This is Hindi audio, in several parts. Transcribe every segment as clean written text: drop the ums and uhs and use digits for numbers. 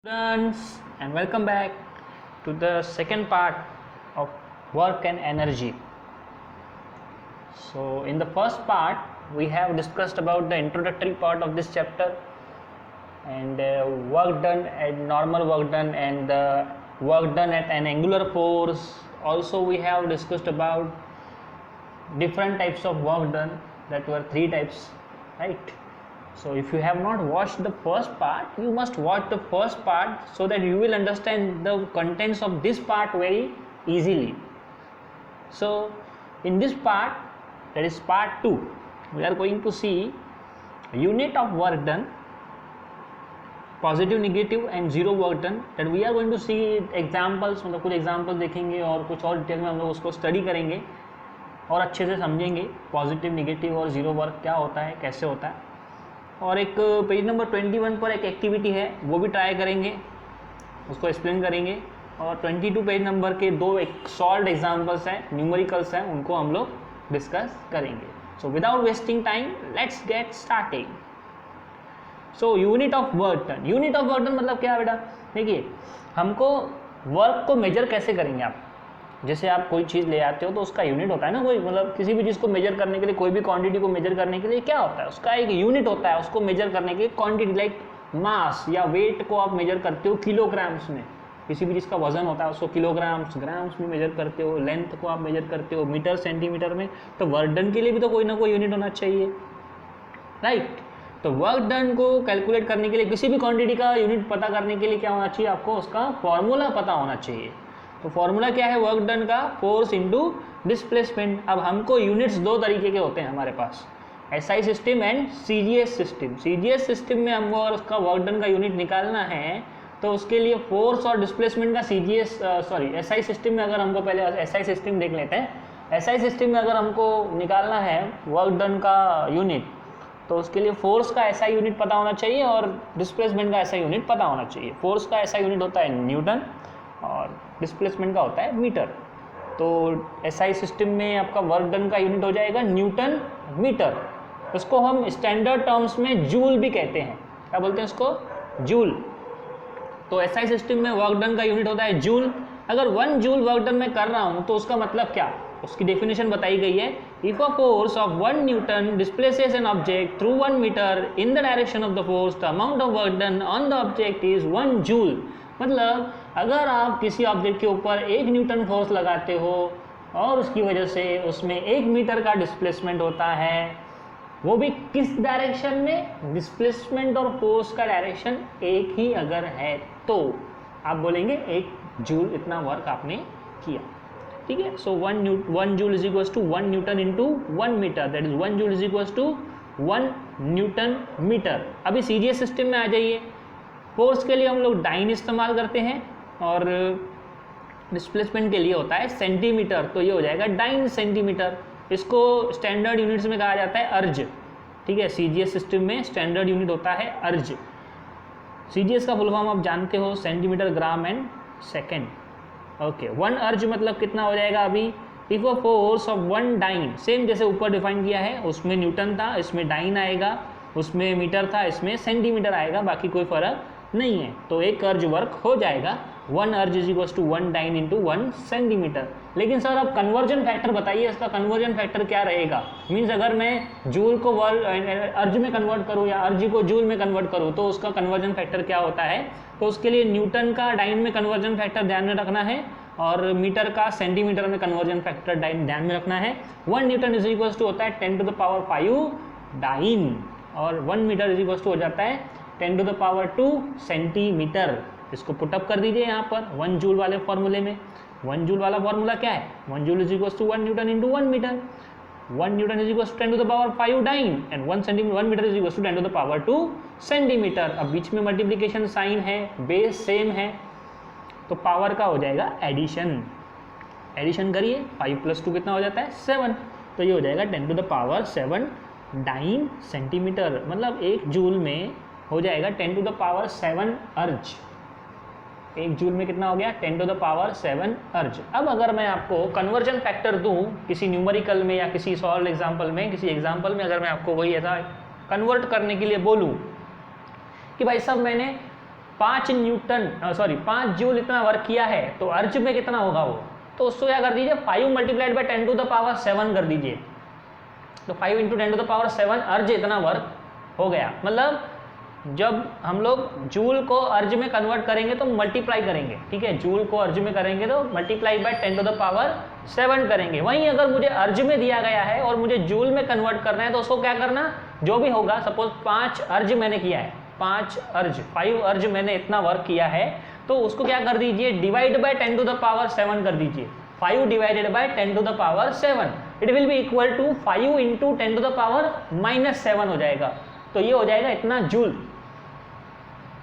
Students, and welcome back to the second part of work and energy. So in the first part we have discussed about the introductory part of this chapter and work done and normal work done and the work done at an angular force. Also we have discussed about different types of work done, that were 3 types, right? So if you have not watched the first part, you must watch the first part so that you will understand the contents of this part very easily. So in this part, that is part 2, we are going to see unit of work done, positive negative and zero work done, that we are going to see examples, मतलब कुछ एग्जाम्पल देखेंगे और कुछ और डिटेल में हम लोग उसको स्टडी करेंगे और अच्छे से समझेंगे पॉजिटिव नेगेटिव और ज़ीरो वर्क क्या होता है, कैसे होता है। और एक पेज नंबर 21 पर एक एक्टिविटी है, वो भी ट्राई करेंगे, उसको एक्सप्लेन करेंगे। और 22 पेज नंबर के 2 एक सॉल्व एग्जाम्पल्स हैं, न्यूमेरिकल्स हैं, उनको हम लोग डिस्कस करेंगे। So without wasting time let's get starting. So unit of work done, unit of work done मतलब क्या है बेटा? देखिए, हमको वर्क को मेजर कैसे करेंगे आप? जैसे आप कोई चीज़ ले आते हो तो उसका यूनिट होता है ना, कोई मतलब किसी भी चीज़ को मेजर करने के लिए, कोई भी क्वांटिटी को मेजर करने के लिए क्या होता है, उसका एक यूनिट होता है। उसको मेजर करने के लिए क्वांटिटी लाइक मास या वेट को आप मेजर करते हो किलोग्राम्स में, किसी भी चीज़ का वजन होता है उसको किलोग्राम्स ग्राम्स में मेजर करते हो, लेंथ को आप मेजर करते हो मीटर सेंटीमीटर में। तो वर्क डन के लिए भी तो कोई ना कोई यूनिट होना चाहिए, राइट? तो वर्क डन को कैलकुलेट करने के लिए, किसी भी क्वांटिटी का यूनिट पता करने के लिए क्या होना चाहिए? आपको उसका फॉर्मूला पता होना चाहिए। तो फॉर्मूला क्या है वर्क डन का? Force into displacement. अब हमको यूनिट्स 2 तरीके के होते हैं हमारे पास, SI system and CGS system. CGS system में हमको अगर उसका वर्क डन का यूनिट निकालना है तो उसके लिए फोर्स और डिस्प्लेसमेंट का एसआई सिस्टम में, अगर हमको पहले एसआई सिस्टम देख लेते हैं। एसआई सिस्टम में अगर हमको निकालना है वर्क डन का यूनिट, तो उसके लिए फोर्स का एसआई यूनिट पता होना चाहिए और डिस्प्लेसमेंट का एसआई यूनिट पता होना चाहिए। फोर्स का एसआई यूनिट होता है न्यूटन और डिस्प्लेसमेंट का होता है मीटर। तो एसआई सिस्टम में आपका वर्क डन का यूनिट हो जाएगा न्यूटन मीटर। उसको हम स्टैंडर्ड टर्म्स में जूल भी कहते हैं। क्या बोलते हैं उसको? जूल। तो एसआई सिस्टम में वर्क डन का यूनिट होता है जूल। अगर 1 जूल वर्क डन मैं कर रहा हूँ तो उसका मतलब क्या? उसकी डेफिनेशन बताई गई है, if a force of 1 newton displaces an object through 1 metre in the direction of the force, the amount of work done on the object is 1 joule. मतलब अगर आप किसी ऑब्जेक्ट के ऊपर 1 न्यूटन फोर्स लगाते हो और उसकी वजह से उसमें 1 मीटर का डिस्प्लेसमेंट होता है, वो भी किस डायरेक्शन में? डिस्प्लेसमेंट और फोर्स का डायरेक्शन एक ही अगर है तो आप बोलेंगे 1 जूल इतना वर्क आपने किया, ठीक है? So 1 joule is equals to 1 newton into 1 metre, that is 1 joule is equals to 1 newton metre. अभी सीजीएस सिस्टम में आ जाइए। फोर्स के लिए हम लोग डाइन इस्तेमाल करते हैं और डिस्प्लेसमेंट के लिए होता है सेंटीमीटर, तो ये हो जाएगा डाइन सेंटीमीटर। इसको स्टैंडर्ड यूनिट्स में कहा जाता है अर्ज, ठीक है? सीजीएस सिस्टम में स्टैंडर्ड यूनिट होता है अर्ज। सीजीएस का फुल फॉर्म आप जानते हो, centimetre gram and second. Okay, 1 erg मतलब कितना हो जाएगा? अभी if a force of 1 dyne, same जैसे ऊपर डिफाइन किया है, उसमें न्यूटन था, इसमें डाइन आएगा, उसमें मीटर था, इसमें सेंटीमीटर आएगा, बाकी कोई फर्क नहीं है। तो 1 अर्ज वर्क हो जाएगा। 1 erg is equals to 1 dyne into 1 centimetre. लेकिन सर अब कन्वर्जन फैक्टर बताइए, इसका कन्वर्जन फैक्टर क्या रहेगा? मीन्स अगर मैं जूल को अर्ज में कन्वर्ट करूँ या अर्ज को जूल में कन्वर्ट करूँ तो उसका कन्वर्जन फैक्टर क्या होता है? तो उसके लिए न्यूटन का डाइन में कन्वर्जन फैक्टर ध्यान में रखना है और मीटर का सेंटीमीटर में कन्वर्जन फैक्टर ध्यान में रखना है। 1 न्यूटन इज इक्वल्स टू होता है 10 टू द पावर 5 डाइन और 1 मीटर इज इक्वल्स टू हो जाता है 10 टू द पावर 2 सेंटीमीटर। इसको पुटअप कर दीजिए यहाँ पर 1 जूल वाले फॉर्मूले में। 1 जूल वाला फॉर्मूला क्या है? 1 joule is equals to 1 newton into 1 metre. 1 newton is equals to 10 to the power 5 dyne and 1 metre is equals to 10 to the power 2 centimetre. अब बीच में मल्टीप्लिकेशन साइन है, बेस सेम है, तो पावर का हो जाएगा एडिशन। एडिशन करिए, 5 + 2 कितना हो जाता है? 7। तो ये हो जाएगा 10 to the power 7 dyne centimetre. मतलब 1 जूल में हो जाएगा 10 टू द पावर 7 अर्ज। 1 जूल में कितना हो गया? 10 टू द पावर 7 अर्ज। अब अगर मैं आपको कन्वर्जन फैक्टर दूं किसी न्यूमेरिकल में या किसी सॉल्व एग्जाम्पल में, किसी एग्जाम्पल में अगर मैं आपको वही ऐसा कन्वर्ट करने के लिए बोलूं कि भाई साहब मैंने 5 जूल इतना वर्क किया है, तो अर्ज में कितना होगा वो, तो उसको क्या कर दीजिए 5 multiplied by 10 to the power 7 कर दीजिए। तो 5 इंटू 10 टू द पावर 7 अर्ज इतना वर्क हो गया। मतलब जब हम लोग जूल को अर्ज में कन्वर्ट करेंगे तो मल्टीप्लाई करेंगे, ठीक है, जूल को अर्ज में करेंगे तो multiply by 10 to the power 7 करेंगे। वहीं अगर मुझे अर्ज में दिया गया है और मुझे जूल में कन्वर्ट करना है तो उसको क्या करना, जो भी होगा, सपोज 5 अर्ज मैंने किया है, 5 अर्ज मैंने इतना वर्क किया है, तो उसको क्या कर दीजिए divide by 10 to the power 7 कर दीजिए। 5 divided by 10 to the power 7 it will be equal to 5 into 10 to the power -7 हो जाएगा। तो ये हो जाएगा इतना जूल,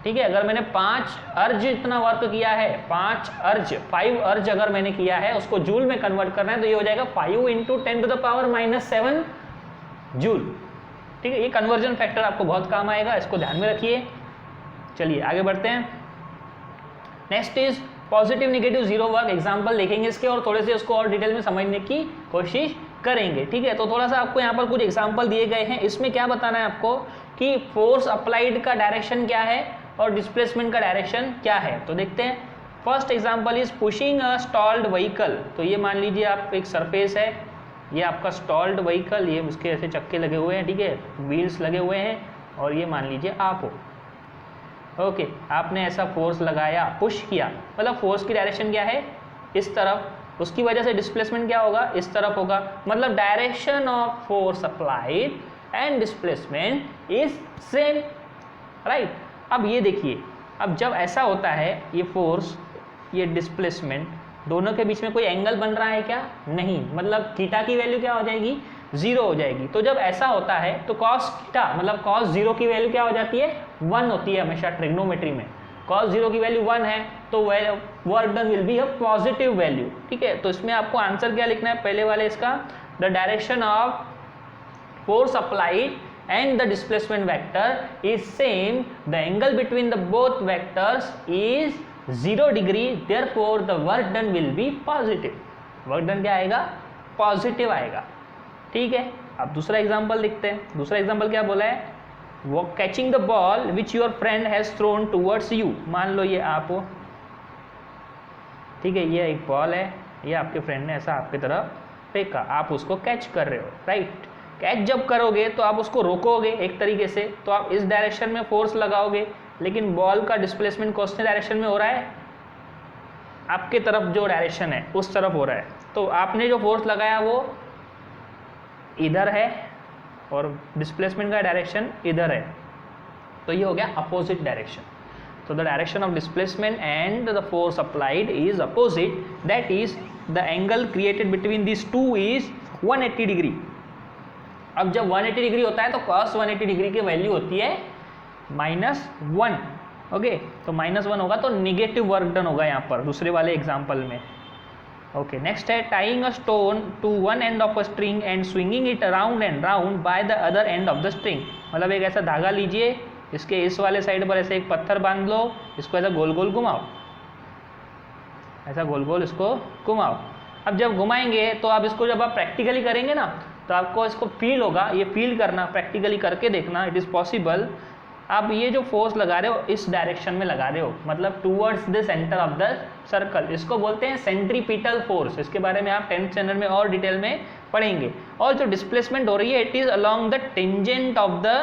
ठीक है। अगर मैंने 5 अर्ज इतना वर्क किया है, 5 अर्ज अगर मैंने किया है, उसको जूल में कन्वर्ट करना है, तो ये हो जाएगा 5 into 10 to the power -7 joule, ठीक है। ये कन्वर्जन फैक्टर आपको बहुत काम आएगा, इसको ध्यान में रखिए। चलिए आगे बढ़ते हैं। Next is positive negative zero work. Example देखेंगे इसके और थोड़े से उसको और डिटेल में समझने की कोशिश करेंगे, ठीक है। तो थोड़ा सा आपको यहाँ पर कुछ एग्जाम्पल दिए गए हैं, इसमें क्या बताना है आपको कि फोर्स अप्लाइड का डायरेक्शन क्या है और डिस्प्लेसमेंट का डायरेक्शन क्या है। तो देखते हैं। First example is pushing a stalled vehicle. तो ये मान लीजिए आप एक सरफेस है, ये आपका स्टॉल्ड व्हीकल, ये उसके ऐसे चक्के लगे हुए हैं, ठीक है, व्हील्स लगे हुए हैं, और ये मान लीजिए आप हो, ओके। आपने ऐसा फोर्स लगाया, पुश किया, मतलब फोर्स की डायरेक्शन क्या है, इस तरफ, उसकी वजह से डिस्प्लेसमेंट क्या होगा, इस तरफ होगा। मतलब direction of force applied and displacement is same, right. अब ये देखिए, अब जब ऐसा होता है, ये फोर्स, ये डिस्प्लेसमेंट, दोनों के बीच में कोई एंगल बन रहा है क्या, नहीं, मतलब थीटा की वैल्यू क्या हो जाएगी, 0 हो जाएगी। तो जब ऐसा होता है तो कॉस थीटा मतलब कॉस 0 की वैल्यू क्या हो जाती है, 1 होती है हमेशा ट्रिग्नोमेट्री में। कॉस 0 की वैल्यू 1 है तो work done will be a positive value, ठीक है। तो इसमें आपको आंसर क्या लिखना है, पहले वाले इसका, the direction of force applied and the displacement vector is same, the angle between the both vectors is 0 degree, therefore the work done will be positive। Work done क्या आएगा, पॉजिटिव आएगा, ठीक है। अब दूसरा एग्जांपल लिखते हैं। दूसरा एग्जांपल क्या बोला है, वो catching the ball which your friend has thrown towards you. मान लो ये आप हो, ठीक है, ये एक बॉल है, ये आपके फ्रेंड ने ऐसा आपकी तरफ फेंका, आप उसको कैच कर रहे हो, राइट। कैच जब करोगे तो आप उसको रोकोगे एक तरीके से, तो आप इस डायरेक्शन में फोर्स लगाओगे, लेकिन बॉल का डिस्प्लेसमेंट कौन से डायरेक्शन में हो रहा है, आपके तरफ जो डायरेक्शन है उस तरफ हो रहा है। तो आपने जो फोर्स लगाया वो इधर है और डिस्प्लेसमेंट का डायरेक्शन इधर है, तो ये हो गया अपोजिट डायरेक्शन। तो the direction of displacement and the force applied is opposite, that is the angle created between this two is 180 degree. अब जब 180 डिग्री होता है तो cos 180 डिग्री की वैल्यू होती है -1, ओके। तो -1 होगा तो निगेटिव वर्क डन होगा यहाँ पर दूसरे वाले एग्जाम्पल में, ओके। नेक्स्ट है tying a stone to one end of a string and swinging it around and round by the other end of the string. मतलब एक ऐसा धागा लीजिए, इसके इस वाले साइड पर ऐसे एक पत्थर बांध लो, इसको ऐसा गोल गोल घुमाओ, ऐसा गोल गोल इसको घुमाओ। अब जब घुमाएंगे तो आप इसको जब आप प्रैक्टिकली करेंगे ना, तो आपको इसको फील होगा, ये फील करना, प्रैक्टिकली करके देखना, इट इज़ पॉसिबल। आप ये जो फोर्स लगा रहे हो इस डायरेक्शन में लगा रहे हो, मतलब towards the centre of the circle, इसको बोलते हैं सेंट्रीपिटल फोर्स। इसके बारे में आप 10th स्टैंडर्ड में और डिटेल में पढ़ेंगे। और जो डिस्प्लेसमेंट हो रही है, it is along the tangent of the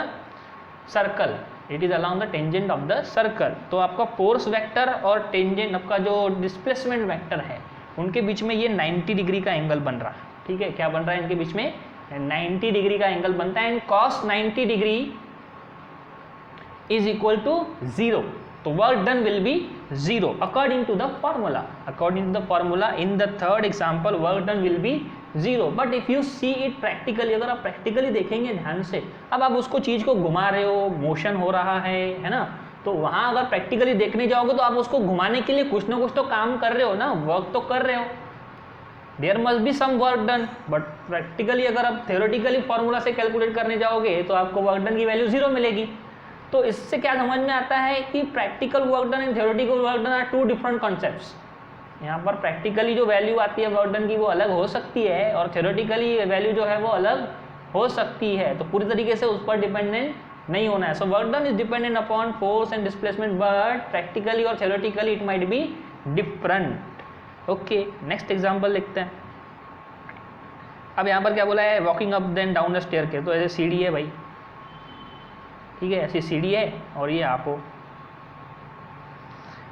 circle, it is along the tangent of the circle. तो आपका फोर्स वेक्टर और टेंजेंट, आपका जो डिस्प्लेसमेंट वेक्टर है, उनके बीच में ये 90 डिग्री का एंगल बन रहा है, ठीक है। क्या बन रहा है इनके बीच में, 90 डिग्री का एंगल बनता है, and cos 90 degree is equal to 0। तो work done will be 0 according to the formula. According to the formula in the third example work done will be 0। But if you see it practically, अगर आप प्रैक्टिकली देखेंगे ध्यान से, अब आप उसको चीज़ को घुमा रहे हो, मोशन हो रहा है ना, तो वहाँ अगर प्रैक्टिकली देखने जाओगे तो आप उसको घुमाने के लिए कुछ ना कुछ तो काम कर रहे हो ना, वर्क तो कर रहे हो, there must be some work done. But practically अगर आप थ्योरेटिकली फॉर्मूला से कैलकुलेट करने जाओगे तो आपको वर्क डन की वैल्यू 0 मिलेगी। तो इससे क्या समझ में आता है कि practical work done and theoretical work done are 2 different concepts. यहाँ पर प्रैक्टिकली जो वैल्यू आती है वर्क डन की वो अलग हो सकती है, और थ्योरेटिकली वैल्यू जो है वो अलग हो सकती है। तो पूरी तरीके से उस पर डिपेंडेंट नहीं होना है। So work done is dependent upon force and displacement, but practically और theoretically it might be different. Okay, next example लिखते हैं। अब यहाँ पर क्या बोला है, walking up then down the stair के, तो ऐसे सीढ़ी है भाई, ठीक है, ऐसी सीढ़ी है और ये आप हो।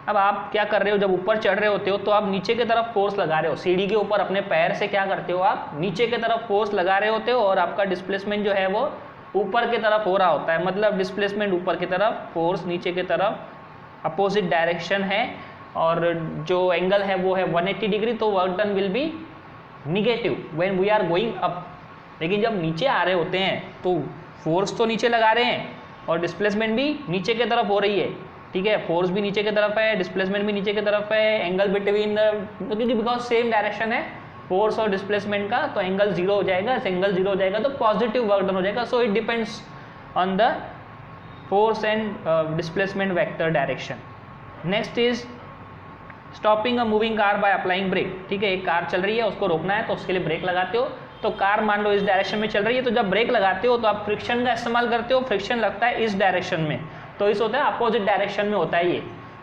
अब आप क्या कर रहे हो, जब ऊपर चढ़ रहे होते हो तो आप नीचे की तरफ फोर्स लगा रहे हो, सीढ़ी के ऊपर अपने पैर से क्या करते हो, आप नीचे की तरफ फोर्स लगा रहे होते हो और आपका डिस्प्लेसमेंट जो है वो ऊपर की तरफ हो रहा होता है, मतलब डिस्प्लेसमेंट ऊपर की तरफ, फोर्स नीचे की तरफ, अपोजिट डायरेक्शन है और जो एंगल है वो है 180 डिग्री, तो work done will be negative when we are going up. लेकिन जब नीचे आ रहे होते हैं तो फोर्स तो नीचे लगा रहे हैं और डिस्प्लेसमेंट भी नीचे की तरफ हो रही है, ठीक है, फोर्स भी नीचे की तरफ है, डिस्प्लेसमेंट भी नीचे की तरफ है, एंगल बिटवीन क्योंकि बिकॉज सेम डायरेक्शन है फोर्स और डिस्प्लेसमेंट का, तो एंगल जीरो हो जाएगा, एंगल जीरो हो जाएगा तो पॉजिटिव वर्क डन हो जाएगा। So it depends on the force and displacement vector direction. Next is stopping a moving car by applying brake, ठीक है, एक कार चल रही है उसको रोकना है तो उसके लिए ब्रेक लगाते हो, तो कार मान लो इस डायरेक्शन में चल रही है, तो जब ब्रेक लगाते हो तो आप फ्रिक्शन का इस्तेमाल करते हो, फ्रिक्शन लगता है इस डायरेक्शन में, तो इस होता है अपोजिट डायरेक्शन में होता है ये,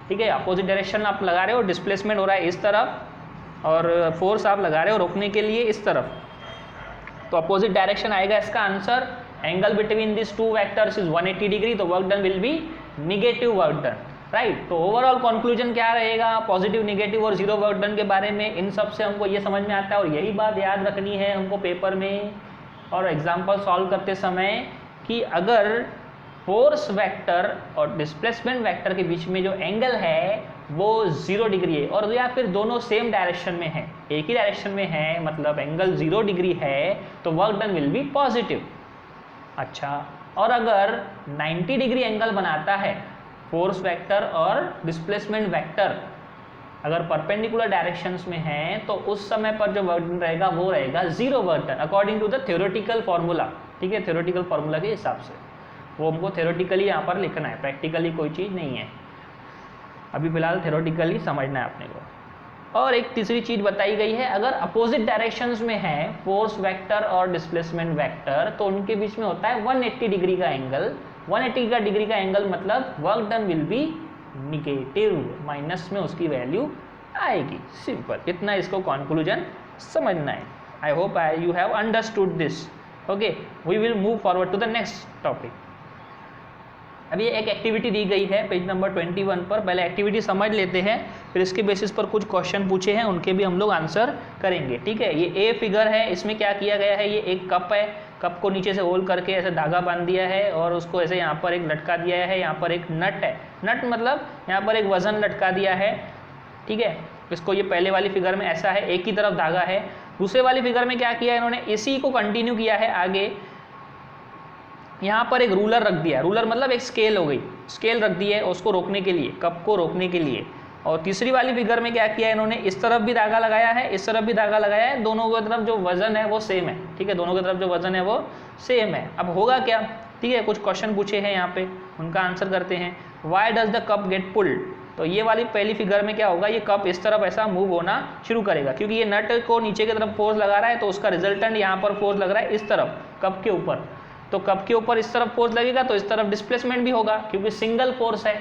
ठीक है, अपोजिट डायरेक्शन आप लगा रहे हो, डिस्प्लेसमेंट हो रहा है इस तरफ और फोर्स आप लगा रहे हो रोकने के लिए इस तरफ, तो अपोजिट डायरेक्शन आएगा इसका answer. Angle between this two vectors is 180 degree, तो work done will be negative work done, right. तो ओवरऑल कंक्लूजन क्या रहेगा पॉजिटिव, निगेटिव और जीरो वर्क डन के बारे में, इन सब से हमको ये समझ में आता है और यही बात याद रखनी है हमको पेपर में और एग्जाम्पल सॉल्व करते समय कि अगर फोर्स वेक्टर और डिस्प्लेसमेंट वेक्टर के बीच में जो एंगल है वो 0 डिग्री है और या फिर दोनों सेम डायरेक्शन में है, एक ही डायरेक्शन में है, मतलब एंगल 0 डिग्री है, तो work done will B positive. अच्छा, और अगर 90 डिग्री एंगल बनाता है फोर्स वेक्टर और डिस्प्लेसमेंट वेक्टर, अगर परपेंडिकुलर डायरेक्शंस में है, तो उस समय पर जो वर्क डन रहेगा वो रहेगा 0 work done according to the theoretical formula, ठीक है, थ्योरेटिकल फार्मूला के हिसाब से, वो हमको थ्योरेटिकली यहाँ पर लिखना है, प्रैक्टिकली कोई चीज़ नहीं है, अभी फिलहाल थ्योरेटिकली समझना है अपने को। और एक तीसरी चीज़ बताई गई है, अगर अपोजिट डायरेक्शंस में है फोर्स वेक्टर और डिस्प्लेसमेंट वेक्टर, तो उनके बीच में होता है 180 डिग्री का एंगल, 180 डिग्री का एंगल मतलब work done will be negative, minus में उसकी वैल्यू आएगी, सिंपल, इतना इसको कंक्लूजन समझना है। I hope you have understood this. Okay, we will move forward to the next topic. अभी एक एक्टिविटी दी गई है पेज नंबर 21 पर, पहले एक्टिविटी समझ लेते हैं, फिर इसके बेसिस पर कुछ क्वेश्चन पूछे हैं उनके भी हम लोग आंसर करेंगे, ठीक है। ये ए फिगर है, इसमें क्या किया गया है, ये एक कप है, कप को नीचे से होल करके ऐसे धागा बांध दिया है और उसको ऐसे यहाँ पर एक लटका दिया है, यहाँ पर एक नट है, नट मतलब यहाँ पर एक वजन लटका दिया है, ठीक है। इसको ये पहले वाली फिगर में ऐसा है, एक ही तरफ धागा है, दूसरे वाली फिगर में क्या किया है इन्होंने, इसी को कंटिन्यू किया है आगे, यहाँ पर एक रूलर रख दिया, रूलर मतलब एक स्केल हो गई, स्केल रख दी है उसको रोकने के लिए, कप को रोकने के लिए। और तीसरी वाली फिगर में क्या किया है इन्होंने, इस तरफ भी धागा लगाया है, इस तरफ भी धागा लगाया है, दोनों की तरफ जो वजन है वो सेम है, ठीक है, दोनों की तरफ जो वजन है वो सेम है। अब होगा क्या, ठीक है, कुछ क्वेश्चन पूछे हैं यहाँ पे, उनका आंसर करते हैं। Why does the cup get pulled, तो ये वाली पहली फिगर में क्या होगा, ये कप इस तरफ ऐसा मूव होना शुरू करेगा, क्योंकि ये नट को नीचे की तरफ फोर्स लगा रहा है, तो उसका रिजल्टेंट यहाँ पर फोर्स लग रहा है इस तरफ कप के ऊपर, तो कप के ऊपर इस तरफ फोर्स लगेगा तो इस तरफ डिस्प्लेसमेंट भी होगा, क्योंकि सिंगल फोर्स है,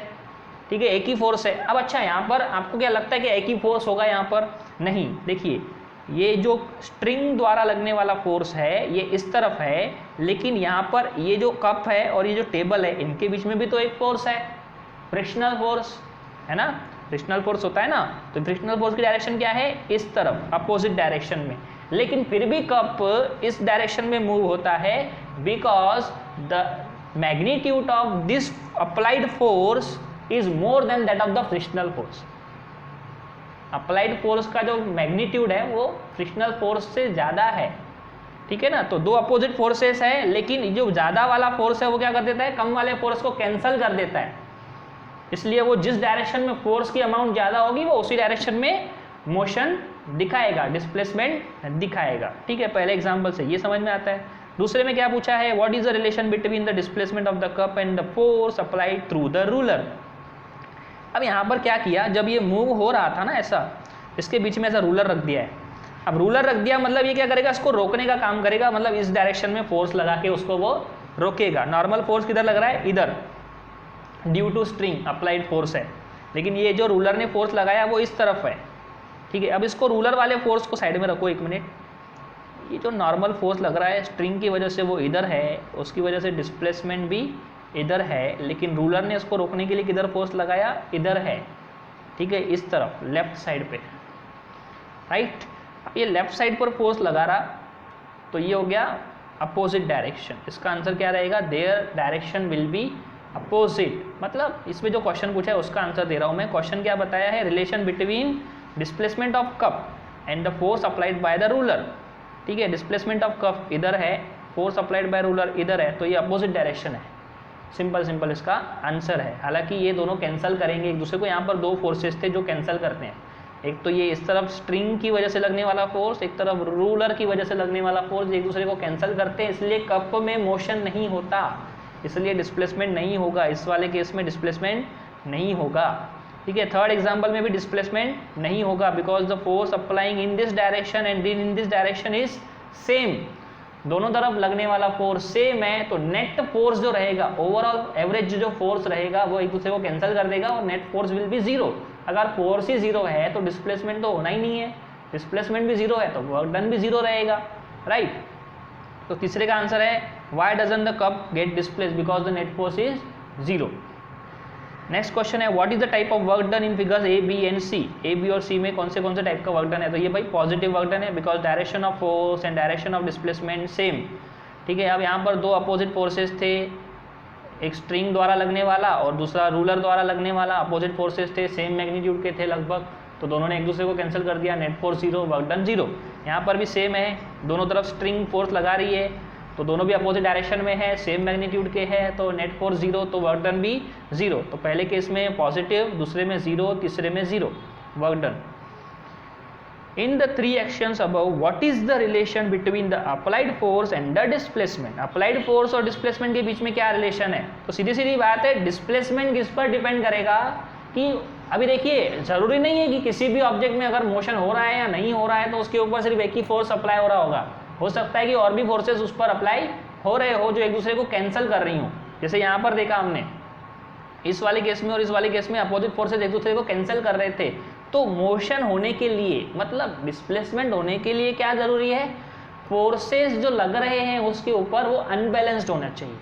ठीक है, एक ही फोर्स है। अब अच्छा, यहाँ पर आपको क्या लगता है कि एक ही फोर्स होगा, यहाँ पर नहीं, देखिए ये जो स्ट्रिंग द्वारा लगने वाला फोर्स है ये इस तरफ है, लेकिन यहाँ पर ये जो कप है और ये जो टेबल है इनके बीच में भी तो एक फोर्स है, फ्रिक्शनल फोर्स है ना, फ्रिक्शनल फोर्स होता है ना, तो फ्रिक्शनल फोर्स की डायरेक्शन क्या है, इस तरफ, अपोजिट डायरेक्शन में, लेकिन फिर भी कप इस डायरेक्शन में मूव होता है because the magnitude of this applied force is more than that of the frictional force. Applied force का जो मैग्नीट्यूड है वो फ्रिक्शनल फोर्स से ज़्यादा है, ठीक है ना। तो दो अपोजिट फोर्सेस है, लेकिन जो ज़्यादा वाला फोर्स है वो क्या कर देता है, कम वाले फोर्स को कैंसिल कर देता है, इसलिए वो जिस डायरेक्शन में फोर्स की अमाउंट ज़्यादा होगी वो उसी डायरेक्शन में मोशन दिखाएगा, डिस्प्लेसमेंट दिखाएगा, ठीक है। पहले एग्जाम्पल से ये समझ में आता है। दूसरे में क्या पूछा है, what is the relation between the displacement of the cup and the force applied through the ruler. अब यहाँ पर क्या किया, जब ये मूव हो रहा था ना ऐसा, इसके बीच में ऐसा रूलर रख दिया है। अब रूलर रख दिया मतलब ये क्या करेगा, इसको रोकने का काम करेगा, मतलब इस डायरेक्शन में फोर्स लगा के उसको वो रोकेगा। नॉर्मल फोर्स किधर लग रहा है, इधर, due to string applied force है, लेकिन ये जो रूलर ने फोर्स लगाया वो इस तरफ है, ठीक है। अब इसको रूलर वाले फोर्स को साइड में रखो 1 मिनट। ये जो नॉर्मल फोर्स लग रहा है स्ट्रिंग की वजह से वो इधर है, उसकी वजह से डिस्प्लेसमेंट भी इधर है, लेकिन रूलर ने इसको रोकने के लिए किधर फोर्स लगाया, इधर है, ठीक है, इस तरफ लेफ्ट साइड पे, राइट। अब ये लेफ्ट साइड पर फोर्स लगा रहा, तो ये हो गया अपोजिट डायरेक्शन। इसका आंसर क्या रहेगा, their direction will be opposite. मतलब इसमें जो क्वेश्चन पूछा है उसका आंसर दे रहा हूँ मैं। क्वेश्चन क्या बताया है, relation between displacement of cup and the force applied by the ruler, ठीक है। डिस्प्लेसमेंट ऑफ कप इधर है, फोर्स अप्लाइड बाय रूलर इधर है, तो ये अपोजिट डायरेक्शन है। सिंपल इसका आंसर है। हालांकि ये दोनों कैंसिल करेंगे एक दूसरे को, यहाँ पर 2 फोर्सेस थे जो कैंसिल करते हैं, एक तो ये इस तरफ स्ट्रिंग की वजह से लगने वाला फोर्स, एक तरफ रूलर की वजह से लगने वाला फोर्स, एक दूसरे को कैंसिल करते हैं, इसलिए कप में मोशन नहीं होता, इसलिए डिस्प्लेसमेंट नहीं होगा। इस वाले केस में डिस्प्लेसमेंट नहीं होगा, ठीक है। थर्ड एग्जांपल में भी डिस्प्लेसमेंट नहीं होगा, because the force applying in this direction and in this direction is same. दोनों तरफ लगने वाला फोर्स सेम है, तो नेट फोर्स जो रहेगा, ओवरऑल एवरेज जो फोर्स रहेगा वो एक दूसरे को कैंसिल कर देगा और नेट फोर्स विल बी 0। अगर फोर्स ही 0 है तो डिस्प्लेसमेंट तो होना ही नहीं है, डिस्प्लेसमेंट भी 0 है तो वर्क डन भी 0 रहेगा, राइट। तो तीसरे का आंसर है why doesn't the cup get displace, because the net force is 0। Next question है what is the type of work done in figures A B and C. A B और सी में कौन से टाइप का वर्क डन है, तो ये भाई पॉजिटिव वर्क डन है, because direction of force and direction of displacement same, ठीक है। अब यहाँ पर 2 अपोजिट फोर्सेस थे, एक स्ट्रिंग द्वारा लगने वाला और दूसरा रूलर द्वारा लगने वाला, अपोजिट फोर्सेस थे, सेम मैग्नीट्यूड के थे लगभग, तो दोनों ने एक दूसरे को कैंसिल कर दिया, नेट फोर्स 0, वर्क डन 0। यहाँ पर भी सेम है, दोनों तरफ स्ट्रिंग फोर्स लगा रही है, तो दोनों भी अपोजिट डायरेक्शन में है, सेम मैग्नीट्यूड के हैं, तो नेट फोर्स 0, तो वर्क डन भी 0। तो पहले केस में पॉजिटिव, दूसरे में 0, तीसरे में 0, work done. In the 3 actions above what is the relation between the applied force and the displacement. Applied force और डिस्प्लेसमेंट के बीच में क्या रिलेशन है, तो सीधी बात है, डिस्प्लेसमेंट किस पर डिपेंड करेगा कि अभी देखिए जरूरी नहीं है कि किसी भी ऑब्जेक्ट में अगर मोशन हो रहा है या नहीं हो रहा है तो उसके ऊपर सिर्फ एक ही फोर्स अप्लाई हो रहा होगा, हो सकता है कि और भी फोर्सेस उस पर अप्लाई हो रहे हो जो एक दूसरे को कैंसिल कर रही हो। जैसे यहाँ पर देखा हमने, इस वाले केस में और इस वाले केस में अपोजिट फोर्सेस एक दूसरे को कैंसिल कर रहे थे, तो मोशन होने के लिए, मतलब डिस्प्लेसमेंट होने के लिए क्या जरूरी है, फोर्सेस जो लग रहे हैं उसके ऊपर वो अनबैलेंस्ड होना चाहिए,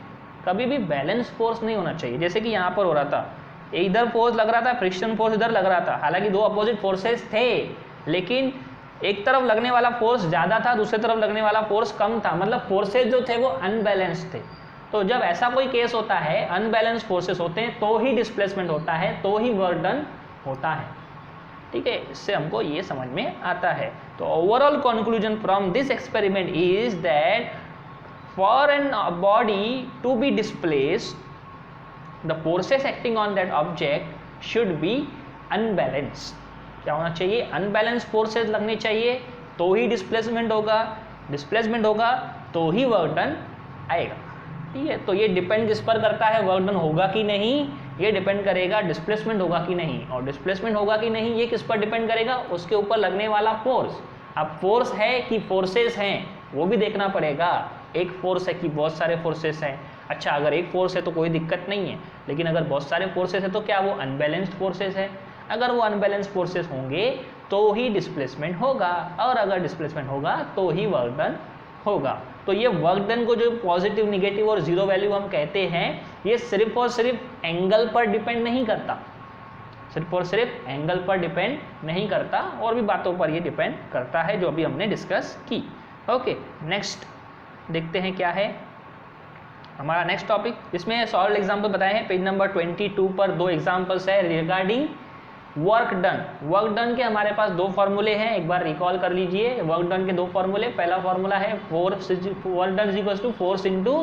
कभी भी बैलेंस फोर्स नहीं होना चाहिए। जैसे कि यहाँ पर हो रहा था, इधर फोर्स लग रहा था, फ्रिक्शन फोर्स इधर लग रहा था, हालांकि 2 अपोजिट फोर्सेस थे, लेकिन एक तरफ लगने वाला फोर्स ज़्यादा था, दूसरी तरफ लगने वाला फोर्स कम था, मतलब फोर्सेस जो थे वो अनबैलेंस्ड थे। तो जब ऐसा कोई केस होता है, अनबैलेंस फोर्सेस होते हैं, तो ही डिस्प्लेसमेंट होता है, तो ही वर्क डन होता है, ठीक है। इससे हमको ये समझ में आता है। तो overall conclusion from this experiment is that for an body to be displaced the forces acting on that object should be unbalanced. क्या होना चाहिए, अनबैलेंस फोर्सेस लगने चाहिए, तो ही डिस्प्लेसमेंट होगा, डिस्प्लेसमेंट होगा तो ही वर्क डन आएगा, ठीक है। तो ये डिपेंड किस पर करता है, वर्क डन होगा कि नहीं, ये डिपेंड करेगा डिस्प्लेसमेंट होगा कि नहीं, और डिस्प्लेसमेंट होगा कि नहीं ये किस पर डिपेंड करेगा, उसके ऊपर लगने वाला फोर्स। अब फोर्स है कि फोर्सेस हैं वो भी देखना पड़ेगा, एक फोर्स है कि बहुत सारे फोर्सेस हैं। अच्छा, अगर एक फोर्स है तो कोई दिक्कत नहीं है, लेकिन अगर बहुत सारे फोर्सेस है तो क्या वो अनबैलेंस्ड फोर्सेस है, अगर वो अनबैलेंस फोर्सेस होंगे तो ही डिस्प्लेसमेंट होगा, और अगर डिस्प्लेसमेंट होगा तो ही वर्क डन होगा। तो ये वर्क डन को जो पॉजिटिव, निगेटिव और 0 वैल्यू हम कहते हैं, ये सिर्फ और सिर्फ एंगल पर डिपेंड नहीं करता, सिर्फ और सिर्फ एंगल पर डिपेंड नहीं करता, और भी बातों पर ये डिपेंड करता है जो अभी हमने डिस्कस की। ओके, नेक्स्ट देखते हैं क्या है हमारा नेक्स्ट टॉपिक। इसमें सॉल्व एग्जाम्पल बताए हैं, पेज नंबर 22 पर 2 एग्जाम्पल्स है regarding work done. Work done के हमारे पास 2 फॉर्मूले हैं, एक बार रिकॉल कर लीजिए वर्क डन के 2 फॉर्मूले। पहला फॉर्मूला है work done is equals to force into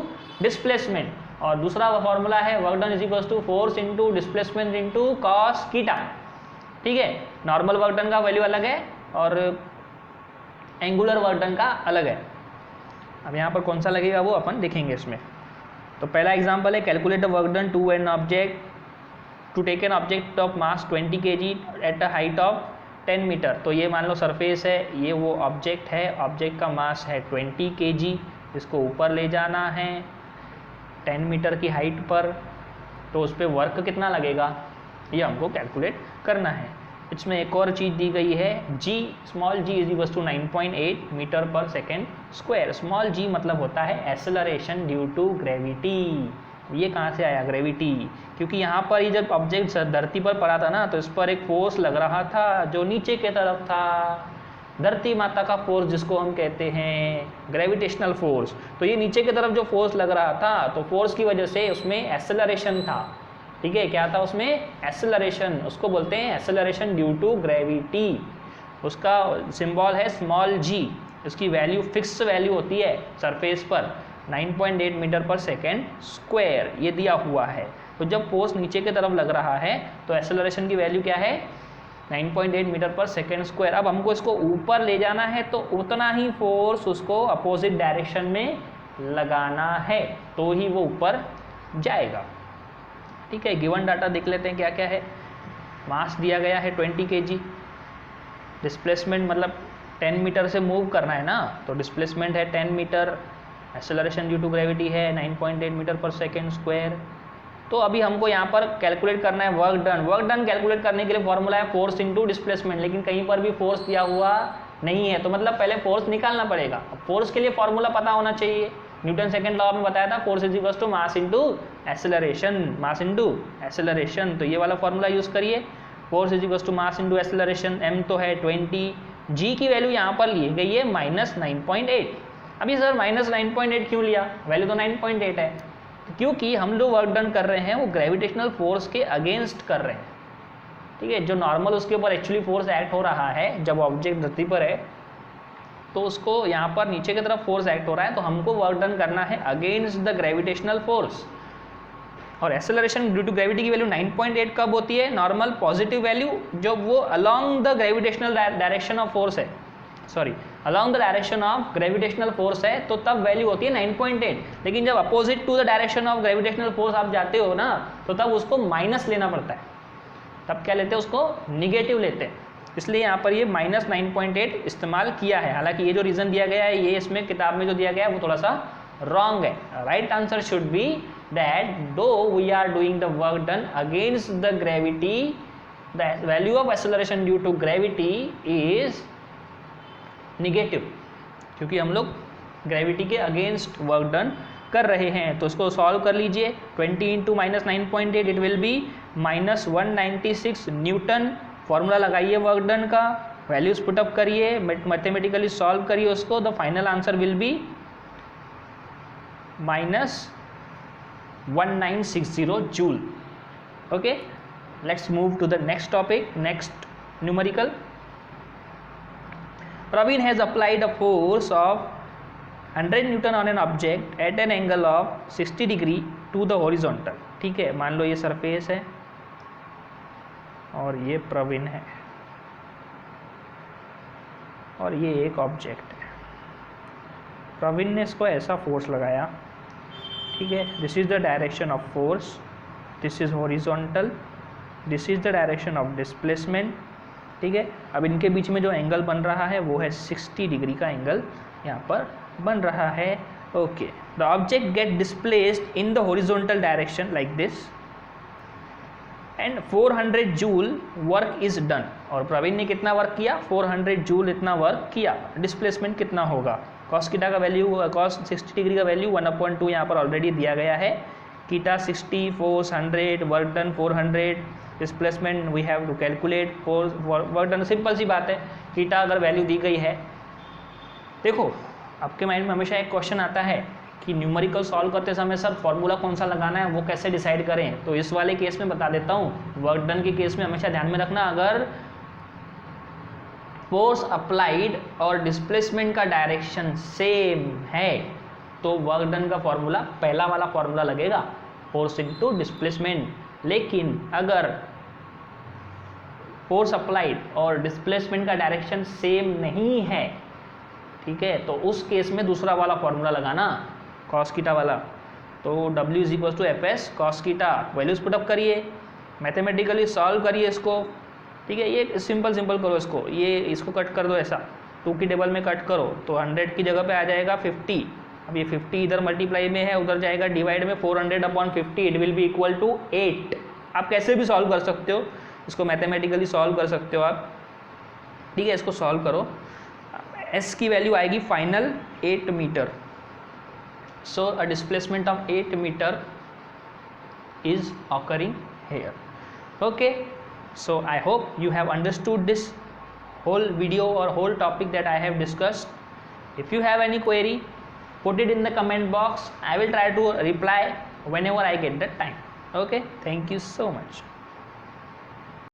displacement, और दूसरा फॉर्मूला है work done is equals to force into displacement into cos theta, ठीक है। नॉर्मल वर्क डन का वैल्यू अलग है और एंगुलर वर्क डन का अलग है। अब यहाँ पर कौन सा लगेगा वो अपन देखेंगे इसमें। तो पहला एग्जाम्पल है calculate the work done to an object to take an object of mass 20 kg at a height of 10 metre. तो ये मान लो सरफेस है, ये वो ऑब्जेक्ट है, ऑब्जेक्ट का मास है 20 kg, इसको ऊपर ले जाना है, 10 मीटर की हाइट पर, तो उस पर वर्क कितना लगेगा ये हमको कैलकुलेट करना है। इसमें एक और चीज़ दी गई है, g small g is equal to 9.8 metre per second square. Small g मतलब होता है एक्सेलरेशन ड्यू टू ग्रेविटी। ये कहाँ से आया ग्रेविटी, क्योंकि यहाँ पर ये जब ऑब्जेक्ट धरती पर पड़ा था ना, तो इस पर एक फोर्स लग रहा था जो नीचे के तरफ था, धरती माता का फोर्स जिसको हम कहते हैं ग्रेविटेशनल फोर्स। तो ये नीचे की तरफ जो फोर्स लग रहा था, तो फोर्स की वजह से उसमें एक्सेलरेशन था। ठीक है, क्या था उसमें एक्सेलरेशन, उसको बोलते हैं एक्सेलरेशन ड्यू टू ग्रेविटी। उसका सिंबल है स्मॉल जी, उसकी वैल्यू फिक्स वैल्यू होती है सरफेस पर 9.8 मीटर पर सेकेंड स्क्वायर, ये दिया हुआ है। तो जब फोर्स नीचे की तरफ लग रहा है तो एक्सेलरेशन की वैल्यू क्या है 9.8 मीटर पर सेकेंड स्क्वायर। अब हमको इसको ऊपर ले जाना है तो उतना ही फोर्स उसको अपोजिट डायरेक्शन में लगाना है, तो ही वो ऊपर जाएगा। ठीक है, गिवन डाटा देख लेते हैं क्या क्या है। मास दिया गया है 20 kg, डिस्प्लेसमेंट मतलब 10 मीटर से मूव करना है ना, तो डिस्प्लेसमेंट है 10 metre, acceleration due to gravity है 9.8 मीटर पर सेकेंड स्क्वायर। तो अभी हमको यहाँ पर कैलकुलेट करना है work done. Work done calculate करने के लिए फॉर्मूला है फोर्स इनटू डिस्प्लेसमेंट, लेकिन कहीं पर भी फोर्स दिया हुआ नहीं है, तो मतलब पहले फोर्स निकालना पड़ेगा। फोर्स के लिए फॉर्मूला पता होना चाहिए, न्यूटन सेकंड लॉ में बताया था force is equal to mass into acceleration, mass into acceleration. तो ये वाला फॉर्मूला यूज करिए, force is equal to mass into acceleration. m तो है 20, g की वैल्यू यहाँ पर ली गई है -9.8। अभी सर -9.8 क्यों लिया, वैल्यू तो 9.8 है, क्योंकि हम जो वर्क डन कर रहे हैं वो ग्रेविटेशनल फोर्स के अगेंस्ट कर रहे हैं। ठीक है, जो नॉर्मल उसके ऊपर एक्चुअली फोर्स एक्ट हो रहा है जब ऑब्जेक्ट धरती पर है, तो उसको यहाँ पर नीचे की तरफ फोर्स एक्ट हो रहा है, तो हमको वर्क डन करना है अगेंस्ट द ग्रेविटेशनल फोर्स। और एक्सेलरेशन ड्यू टू ग्रेविटी की वैल्यू 9.8 कब होती है, नॉर्मल पॉजिटिव वैल्यू जब वो along the gravitational direction of force है, sorry along the direction of gravitational force है, तो तब वैल्यू होती है 9.8। लेकिन जब opposite to the direction of gravitational force आप जाते हो ना, तो तब उसको माइनस लेना पड़ता है, तब क्या लेते हैं उसको निगेटिव लेते हैं। इसलिए यहाँ पर ये -9.8 इस्तेमाल किया है। हालांकि ये जो रीज़न दिया गया है, ये इसमें किताब में जो दिया गया है वो थोड़ा सा रॉन्ग है। Right answer should be that though we are doing the work done against the gravity, the value of acceleration due to gravity is negative, क्योंकि हम लोग ग्रेविटी के अगेंस्ट वर्क डन कर रहे हैं। तो इसको सॉल्व कर लीजिए, 20 into -9.8 it will be -196 newton. Formula लगाइए वर्क डन का, वैल्यूज पुटअप करिए, मैथमेटिकली सॉल्व करिए उसको, the final answer will be -1960 joule. Okay, let's move to the next topic, next numerical. Praveen has applied a force of 100 Newton on an object at an angle of 60 degree to the horizontal। ठीक है, मान लो ये सरफेस है और ये प्रवीण है और ये एक ऑब्जेक्ट है। प्रवीण ने इसको ऐसा फोर्स लगाया, ठीक है, this is the direction of force, this is horizontal, this is the direction of displacement. ठीक है, अब इनके बीच में जो एंगल बन रहा है वो है 60 डिग्री का एंगल यहाँ पर बन रहा है। Okay, the object get displaced in the horizontal direction like this and 400 joule work is done. और प्रवीण ने कितना वर्क किया, 400 जूल इतना वर्क किया। डिस्प्लेसमेंट कितना होगा, कॉस कीटा का वैल्यू, कॉस 60 डिग्री का वैल्यू 1/2 यहाँ पर ऑलरेडी दिया गया है। Theta 60, force 100, work done 400, displacement we have to calculate, force work done. Simple सी बात है, कीटा अगर वैल्यू दी गई है, देखो आपके माइंड में हमेशा एक क्वेश्चन आता है कि न्यूमेरिकल सॉल्व करते समय सर फॉर्मूला कौन सा लगाना है, वो कैसे डिसाइड करें। तो इस वाले केस में बता देता हूँ, वर्क डन के केस में हमेशा ध्यान में रखना, अगर फोर्स अप्लाइड और डिस्प्लेसमेंट का डायरेक्शन सेम है तो वर्क डन का फॉर्मूला पहला वाला फॉर्मूला लगेगा, फोर्स इनटू डिस्प्लेसमेंट। लेकिन अगर फोर्स अप्लाइड और डिस्प्लेसमेंट का डायरेक्शन सेम नहीं है, ठीक है, तो उस केस में दूसरा वाला फॉर्मूला लगाना, कॉस कीटा वाला। तो W is equal to F cos theta, values put up करिए, मैथमेटिकली सॉल्व करिए इसको। ठीक है, ये सिंपल करो इसको, ये इसको कट कर दो ऐसा, 2 की टेबल में कट करो तो 100 की जगह पे आ जाएगा 50, अब ये 50 इधर मल्टीप्लाई में है, उधर जाएगा डिवाइड में, 400/50 it will be equal to 8। आप कैसे भी सॉल्व कर सकते हो इसको, मैथमेटिकली सॉल्व कर सकते हो आप, ठीक है। इसको सॉल्व करो, एस की वैल्यू आएगी final 8 metre. So a displacement of 8 metre is occurring here. Okay, so I hope you have understood this whole video or whole topic that I have discussed. If you have any query, put it in the comment box. I will try to reply whenever I get the time. Okay, thank you so much.